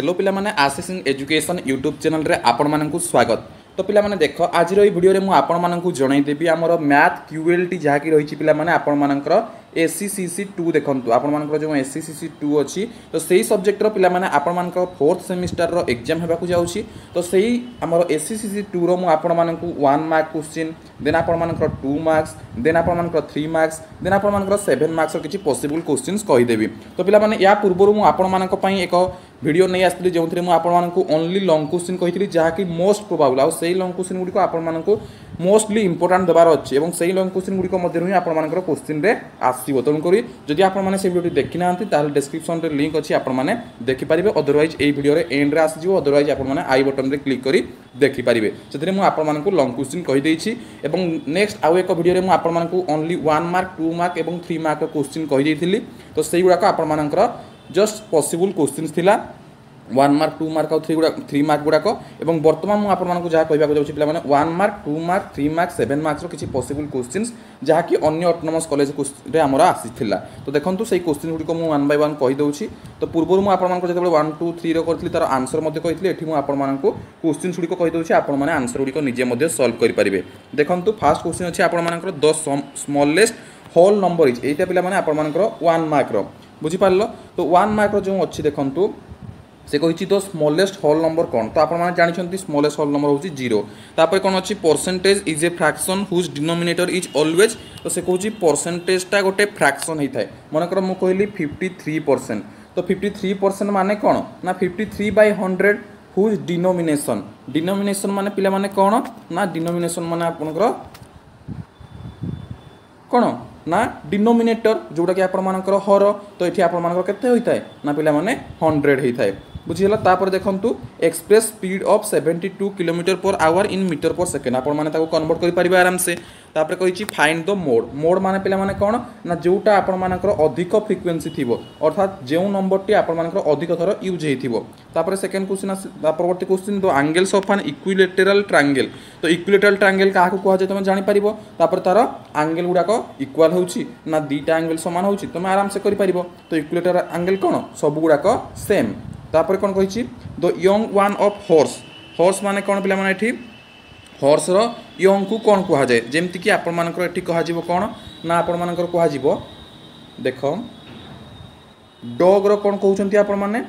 Hello पिला माने Ashish in education YouTube channel रे आपण मानकु स्वागत। तो पिला माने देख आज रो वीडियो रे मु आपण मानकु जणाई देबी हमर मैथ क्यूएलटी जहा कि रहिछि पिला माने आपण मानकर एससीसीसी 2 देखंतु आपण मानकर जो एससीसीसी 2 अछि तो सेही सब्जेक्ट रो पिला माने आपण मानकर 4th सेमिस्टर रो एग्जाम हेबा को जाउछि। तो सेही हमर एससीसीसी 2 रो मु आपण मानकु 1 मार्क क्वेश्चन देन आपण मानकर 2 मार्क्स देन आपण मानकर 3 मार्क्स देन आपण मानकर 7 मार्क्स रो किछि पॉसिबल क्वेश्चंस कहि देबी। तो पिला माने या पूर्वरु मु आपण मानक पई एक वीडियो नहीं आसती जो मुझे आपको ओनली लॉन्ग क्वेश्चन कही जहाँकि मोस्ट प्रोबाबल आउ से लॉन्ग क्वेश्चन गुड़िक आपको मोस्टली इंपोर्टाट देवार अच्छे और से लॉन्ग क्वेश्चन गुड़िक मध्य ही आपर क्वेश्चन रे आसो। तेणुक जदि आपने से वीडियो देखी ना डिस्क्रिप्शन रे लिंक अच्छी आपने देखिपारे अदरवाइज ये वीडियो एंड रे आसो अदरवाइज आपने आई बटन रे क्लिक करी देखिपारे से मुझे लॉन्ग क्वेश्चन कहीदेसी। नेक्स्ट आउ एक वीडियो में आपको ओनली 1 मार्क 2 मार्क और 3 मार्क क्वेश्चन कहीदेली। तो से गुड़ाक आपर जस्ट पॉसिबल क्वेश्चंस थिला 1 मार्क 2 मार्क और 3 मार्क गुड़ाक एवं बर्तमान मुझे आपको जहाँ कहवाक जाऊँगी पे 1 मार्क 2 मार्क 3 मार्क 7 मार्क्स किसी पॉसिबल क्वेश्चंस जहाँकि अन्य ऑटोनोमस कॉलेज आमर आसी। तो देखो से क्वेश्चन गुड़िक मुझे 1 बाय 1 कहीदे। तो पूर्व मुझे आपको जो 1 2 3 करी तार आंसर कही ये मुझे क्वेश्चन गुड़िक कहीदे आपने आंसर गुड़िक निजे सॉल्व करेंगे। देखो फास्ट क्वेश्चन अच्छे आपर the smallest whole number is यहाँ पे आपर 1 मार्क बुझीपार। तो 1 मार्क जो अच्छी देखूँ से कही द स्मॉलेस्ट होल नंबर कौन। तो आप जानते स्मॉलेस्ट होल नंबर हूँ 0। तापर कौन अच्छी percentage is a fraction whose denominator is always. तो से कहूँ परसेंटेजटा गोटे फ्रैक्शन होता है मनकर मुझे कहली 53%। तो 53% माने कौन ना 53/100 हुज डिनोमिनेशन माने पिला माने कौन ना डिनोमिनेशन माने आपनकर कौन ना डिनोमिनेटर जोटा कि आपर हर। तो ये आपर केते होता है ना पिला माने 100 होता है बुझीगला। तापर देखंतु express speed of 72 km/h in metre पर सेकेंड आपण माने ताको कन्वर्ट करि परिबे आराम से। तापर कहिछि फाइंड द मोड। मोड माने पिला माने कोन ना जोटा आपण मानकर अधिक फ्रिक्वेंसी थिबो अर्थात जेउ नंबर टी आपण मानकर अधिक थर यूज हेथिबो। तापर सेकेंड क्वेश्चन परवर्ती question the angles of an equilateral triangle. तो इक्विलेटरल ट्रायंगल काहा को कहै छै तुम जानि परिबो। तापर तार एंगल गुडाको इक्वल होउछि ना दीटा एंगल समान होउछि तुम आराम से करि परिबो। तो इक्विलेटरल एंगल कोन सब गुडाको सेम। तापर कौन कही the young one of horse. Horse माने कौन पिला माने एठी हॉर्स रो यंग को कौन कहा जाए जेमति कि आपण मानकर एठी कहा जीवो कौन ना आपण मानकर कहा जीवो देखो डॉग रो कौन कहउचंती आपण माने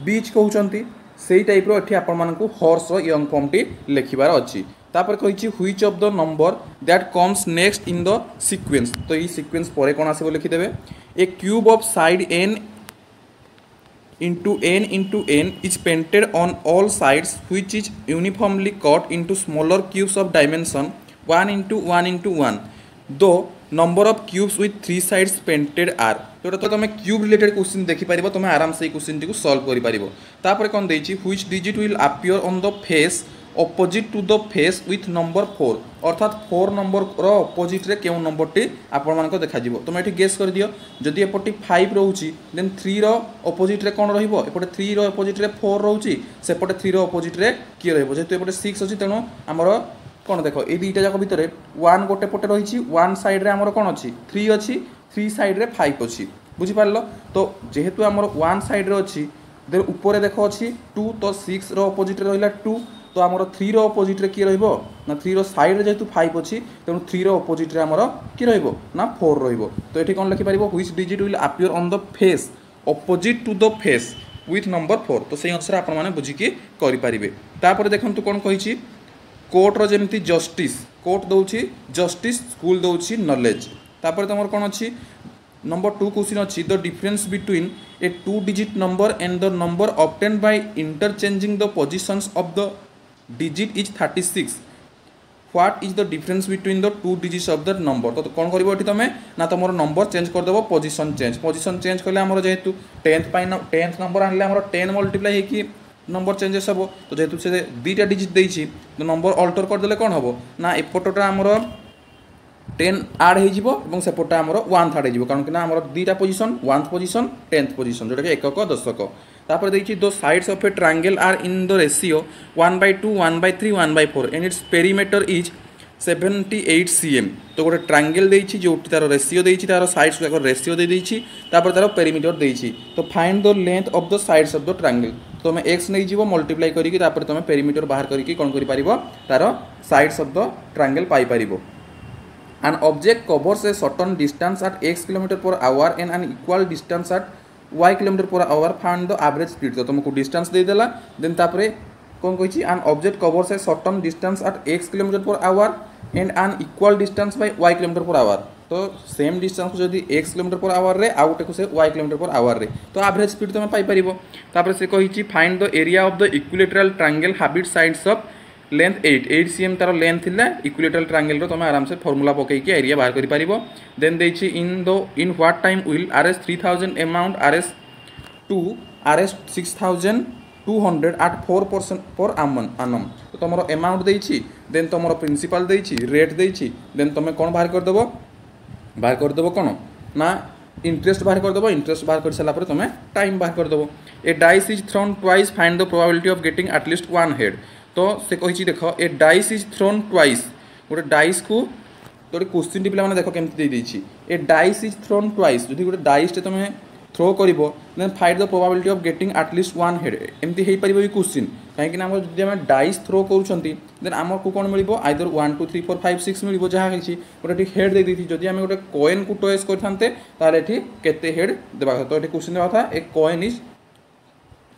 बीच कहउचंती सेही टाइप रो एठी आपण मानकु हॉर्स रो यंग फॉर्म टी लिखिबार अछि। तापर कहिछि which of the number that comes next in the sequence. तो ई सीक्वेंस परे कोन आसीबो लिखि देबे a cube of side n into n is painted on all sides which is uniformly cut into smaller cubes of dimension 1 into 1 into 1 though number of cubes with 3 sides painted are। तो तुम cube related question देखि पारिबो तुम आराम से question T को solve करि पारिबो। तापर कोन देछि which digit will appear on the face opposite to the face with number 4 अर्थात 4 नंबर रो ऑपोजिट रे केउ नंबर टी आपण मानको देखा जिवो। तुम एठी गेस कर दियो जदि एपटी 5 रहउची देन 3 रो ऑपोजिट रे कोन रहिबो एपटे 3 रो ऑपोजिट रे 4 रहउची सेपटे 3 रो ऑपोजिट रे की रहिबो जेतु एपटे 6 अछि तेनो हमरो कोन देखो ए दुईटा जाक भितरे 1 गोटे पटे रहिची 1 साइड रे हमरो कोन अछि 3 अछि 3 साइड रे 5 अछि बुझी पारलो। तो जेहेतु हमरो 1 साइड रे अछि देन ऊपर देखो अछि 2 तो 6 रो ऑपोजिट रे रहिला 2 तो आमर 3 रो ऑपोजिट रे की रहिबो ना 3 रो साइड रे जेतु 5 अछि तेनु 3 रो ऑपोजिट रे आमर की रहिबो ना 4 रहिबो। तो एठी कोन लिखि परिबो which digit will appear on the face opposite to the face with number 4। तो सेही अनुसार आपण माने बुझी के करि परिबे। तापर देखंतु कोन कहिछि कोर्ट रो जेमति जस्टिस कोर्ट दउछि जस्टिस स्कूल दउछि नॉलेज। तापर तमर कोन अछि नंबर 2 क्वेश्चन अछि the difference between a 2 digit number and the number obtained by interchanging the positions of the digit is 36 what is the difference between the two digits of the number। तो कौन करिवो एठी तमे ना तमरो number change कर देबो position change करले हमरो जेहेतु 10th पाइ 10th नंबर आनले हमरो 10 मल्टीप्लाई हेकी नंबर चेंजेस हबो। तो जेहेतु से दुईटा डिजिट देइछि तो नंबर अल्टर कर देले कोन हबो ना एपोटटा हमरो 10 ऐड हे जिवो एवं सेपोटा हमरो 1 ऐड हे जिवो कारण कि ना हमरो दुईटा position 1th position 10th position जोटा कि एकक दशक। तापर देखिए दो sides of a triangle are in the ratio 1/2 1/3 1/4 and its perimeter is 78 cm। तो गोटे ट्रायंगल देइछि जो तार रेशियो देइछि तार साइड्स को रेशियो दे देइछि तापर तार पेरीमीटर देइछि। तो find the length of the sides of the triangle. तुम एक्स नहीं जीव मल्टीप्लाई करके तुम पेरीमीटर बाहर करके कौन कर तार साइड्स ऑफ द ट्रायंगल पाई परिबो। An object covers a certain distance at x km per hour and an equal distance at y km per hour. Find the average speed. तो तुमको distance दे देला then तापरे कौन कहिछि an object covers a certain distance at x km per hour and an equal distance by y km per hour. तो same distance को जदि x km per hour रे आउ गोटे को से y km per hour रे तो एवरेज स्पीड तुम पाई परिबो। तापरे से कहिछि find the area of the equilateral triangle habit sides of length 8 cm तार लेंथ थिला इक्विलेटरल ट्रायंगल रो तुम आराम से फार्मूला पकई के एरिया बाहर करि परिबो। देन देछि in what time will rs 3000 amount rs 2 rs 6200 at 4% पर annum। तो तुम अमाउंट देछि देन तुम प्रिंसिपल देछि रेट देछि देन तुम कोन बाहर कर देबो कोन ना इंटरेस्ट बाहर कर देबो। इंटरेस्ट बाहर कर साला पर तुम टाइम बाहर कर देबो। A dice is thrown twice find the probability of getting at least one head. तो से कही देख a dice is thrown twice गोटे डाइस को तो गोटे क्वेश्चन पे देख केमती देदेछि a dice is thrown twice जदि गोटे डाइस तुम थ्रो कर then find the probability of getting at least one head एमती हो पार क्वेश्चन कहीं जब आम डाइस थ्रो करें आमको कौन मिल आइदर 1 2 3 4 5 6 मिल जहाँ कि गोटे हेड दे दी जदि आम गोटे कॉइन को टॉयस करते केते हेड देवा तो ये क्वेश्चन देवा था ए कॉइन इज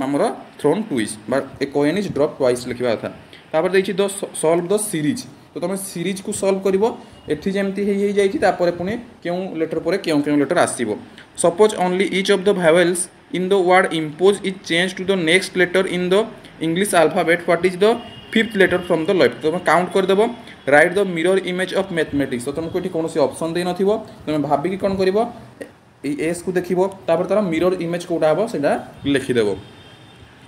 आमर thrown twice but a coin is drop twice लिखा था। तापर देखिए द सॉल्व द सीरीज तो तुम सीरीज को सॉल्व कर जमती तापर पुणी क्यों लेटर पर क्यों लेटर आसो। Suppose only each of the vowels in the word impose is change to the next letter in the English alphabet what is the fifth letter from the left. तो तुम काउंट करदेव write the mirror image of mathematics. तो तुमको ये कौन option दे नथिबो तुम भाविकी कौन कर एस को देखो तार मिरर इमेज कौटा हम से लिखिदेव।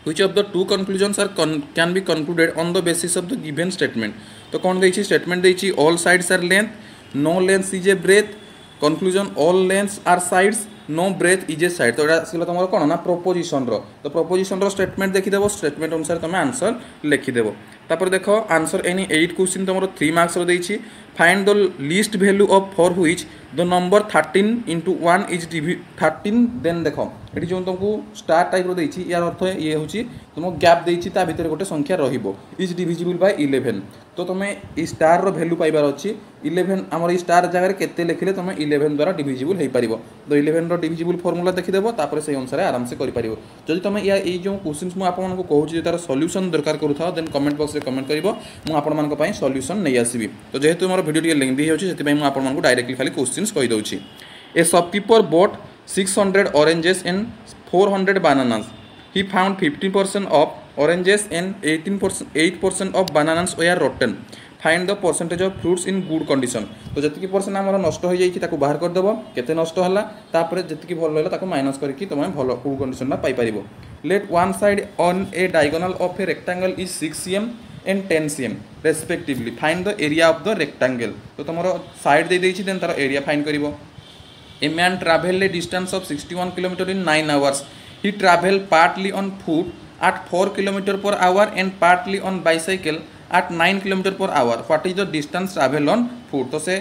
Which of the two conclusions are can be concluded on the basis of the given statement। तो कौन देछि स्टेटमेंट देछि all sides are length no length is a breadth conclusion all lengths are sides no breadth is a side। तो एटा सिला तुम कौन ना proposition रो तो प्रोपोजिशन रो स्टेटमेंट देखिदेव स्टेटमेंट अनुसार तुम आंसर लिखिदेव। तापर देख आंसर एनी 8 क्वेश्चन तुम 3 मार्क्स रो देछि। Find the least value of for which the number 13 into 1 is 13 then देख ये जो तुमको स्टार टाइप देछि यार अर्थ ये हूँ तुम गैप देछि ता भितर गोटे संख्या रहिबो इज डिविजिबल बाय 11। तो तुम ये स्टार रो वैल्यू पाइबार अछि 11 आमर ई स्टार जगह केते लिखिले तुम 11 द्वारा डिविजिबल हो पारिबो। तो 11 रो डिविजिबल फार्मूला देखिदेव तापर से अनुसार आराम से करि पारिबो। जदि तुम या ए जो क्वेश्चंस मु आपन को कहूछि तार सॉल्यूशन दरकार करूथा देन कमेंट बॉक्स रे कमेंट करिवो मु आपन मान को पई सॉल्यूशन नै आसीबी। तो जेहेतु मोर वीडियो टिके लेंथी होछि सेति पई मु आपन मान को डायरेक्टली खाली क्वेश्चंस कहि दउछि। A shopkeeper bought 600 oranges and 400 bananas. He found 50% of oranges and 8% of bananas were rotten. Find the percentage of fruits in good condition। तो जति परसेंट आमर नष्ट हो जाइछि ताको बाहर कर देबो केते नष्ट हला तापर जति भल रहला ताको माइनस करके तुम भल गुड कंडीशन ना पाई परिबो। Let one side on a diagonal of a rectangle is 6 cm and 10 cm respectively। Find the area of the rectangle। तो तुमरो साइड दे देछि देन तार एरिया फाइंड करिवो। A man traveled a distance of 61 km in 9 hours. He traveled partly on foot at 4 km per hour and partly on bicycle at 9 km per hour। What is the distance traveled on foot? तो से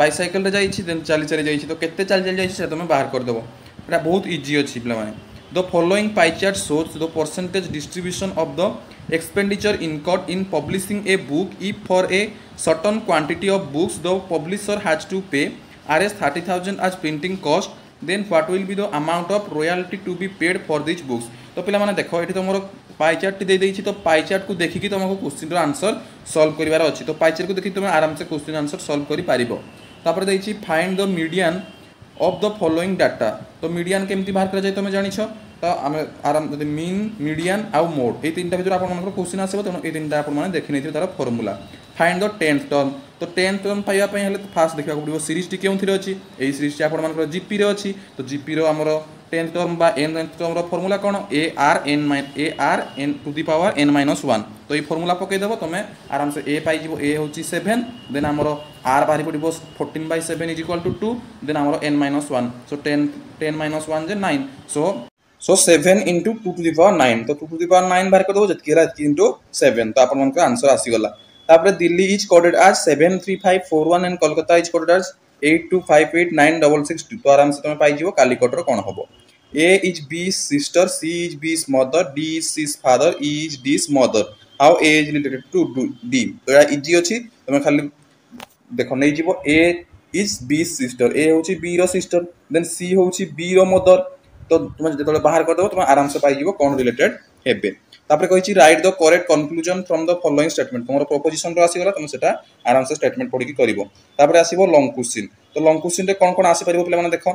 bicycle रे जाइछि then चली जाइछि तो केते चली जाइछि से तुम बाहर कर देबो। एटा बहुत इजी अछि पिला माने। The following pie chart shows the percentage distribution of the expenditure incurred in publishing a book if for a certain quantity of books the publisher has to pay rs 30,000 as printing cost then what will be the amount of royalty to be paid for these books। तो पिला माने देखो एठी तुमरो pie chart दे देछि तो pie chart को देखिकी तुमको question रो answer solve करिवार अछि। तो पाई चार्ट को देखि तुम आराम से क्वेश्चन आंसर सॉल्व करि पारिबो। तापर देछि find the median of the following data. तो मीडियन केमती बाहर करा जाय तुम जानिछ तो आम आराम मीन मीडियन आउ मोड ये तीनटा भीतर आपन क्वेश्चन आसो तेणु ये तीनटा आपने देखी नहीं तार formula. Find the 10th term. तो 10th टर्म पाइबा हेले फास्ट देखा पड़ो सीरीज क्यों अच्छी यही सीरीज आप जीपी रे अच्छी। तो जीपी रो आमर 10th टर्म बा nth टर्म फॉर्मूला कौन a r n to the power n-1। तो ये फॉर्मूला पकईदेव तुम आराम से ए पाई ए हूँ 7 देन आमर आर बाहरी पड़ो 14/7 इज इक्वल टू 2 देन आमर n-1 so 10 J 9 so 7 into 2 to the power 9। तो 2 to the power 9 बाहर कर दो जतकी into 7 तो आपन मन आंसर आसीगला। तापर Delhi is coded as 73541 and Kolkata is coded as 82589662। तो आराम से तुम पाई जीवो कालीकोट रो कोन हबो। A is B's sister, C is B's mother, D is C's father, E is D's mother. How A is related to D? तो यहाँ इजी अच्छी तुम खाली देख नहीं जीव A is B's sister, A होची B रो sister, then C होची B रो mother. तो तुम जो बाहर कर दो तुम आराम से पाई जीव कौन रिलेटेड हेबे तापर कहिछि write the correct conclusion from the following statement तुमर प्रोपोजिशन रो आसी गला तुम सेटा आराम से स्टेटमेंट पढि की करिवो तापर आसीबो लॉन्ग क्वेश्चन तो लॉन्ग क्वेश्चन रे कोन कोन आसी परिबो पिला माने देखो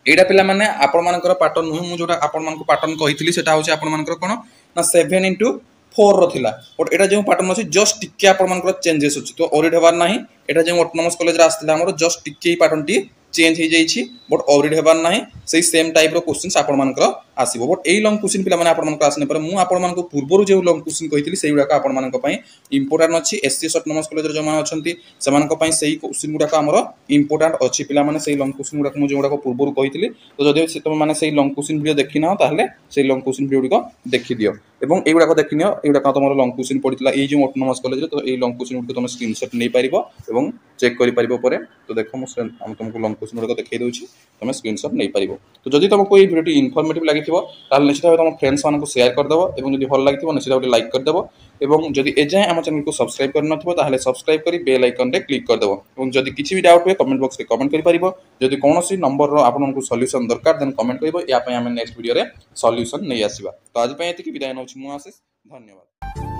एटा पिला माने आपण मानकर पैटर्न नुह मु जोटा आपण मानक पैटर्न कहितली सेटा होछि आपण मानकर कोन ना 7 into 4 रो थिला बट एटा जो पैटर्न अछि जस्ट टिके आपण मानकर चेंजेस अछि तो ऑडिट हेबार नाही एटा जो ऑटोनोमस कॉलेज रा आस्थिला हमर जस्ट टिके पैटर्न टी चेंज हो जाइछि बट ऑडिट हेबार नाही सेही सेम टाइप रो क्वेश्चंस आपण मानकर आसीबो बट एई लॉन्ग क्वेश्चन पिला माने आपण मानकर आसने पर मु आपण मानक पूर्वरु जे लॉन्ग क्वेश्चन कहितली सेही गुडा आपण मानक पई इंपोर्टेंट अछि एससीएस ऑटोनोमस कॉलेज रो जो मान अछंती सेमान को पई सेही क्वेश्चन गुडा हमर इंपोर्टेंट अछि पिला माने सेही लॉन्ग क्वेश्चन गुडा मु जे गुडा पूर्वरु कहितली तो जदि तुम माने सेही लॉन्ग क्वेश्चन वीडियो देखि ना ताहले सेही लॉन्ग क्वेश्चन वीडियो को देखि दियो एवं एई गुडा को देखि नियो एई गुडा तुमर लॉन्ग क्वेश्चन पडितला एई जो ऑटोनोमस कॉलेज रे तो एई लॉन्ग क्वेश्चन गुडा तुम स्क्रीनशॉट नै पारिबो एवं चेक करि पारिबो परे तो देखो मु तुमको लॉन्ग क्वेश्चन गुडा देखै दउछि तुम स्क्रीनशॉट नहीं पारिबो तो जदि तुमको ये वीडियो इनफॉर्मेटिव लागिथिबो ताल निश्चित भाबे तुम फ्रेंड्स मानको शेयर कर देबो एवं जदि भल लागिथिबो निश्चित भाबे लाइक कर देबो एवं जदि एजाय हम चैनल को सब्सक्राइब कर नथिबो ताहले सब्सक्राइब करी बेल आइकन रे क्लिक कर देबो एवं जदि किछि भी डाउट हुए कमेंट बॉक्स रे कमेंट करि पारिबो जदि कोनोसी नंबर रो आपनको सॉल्यूशन दरकार देन कमेंट करिबो या पय हम नेक्स्ट वीडियो रे सॉल्यूशन नै आसीबा तो आज पय एति कि विदाय नउछि मु आशीष धन्यवाद।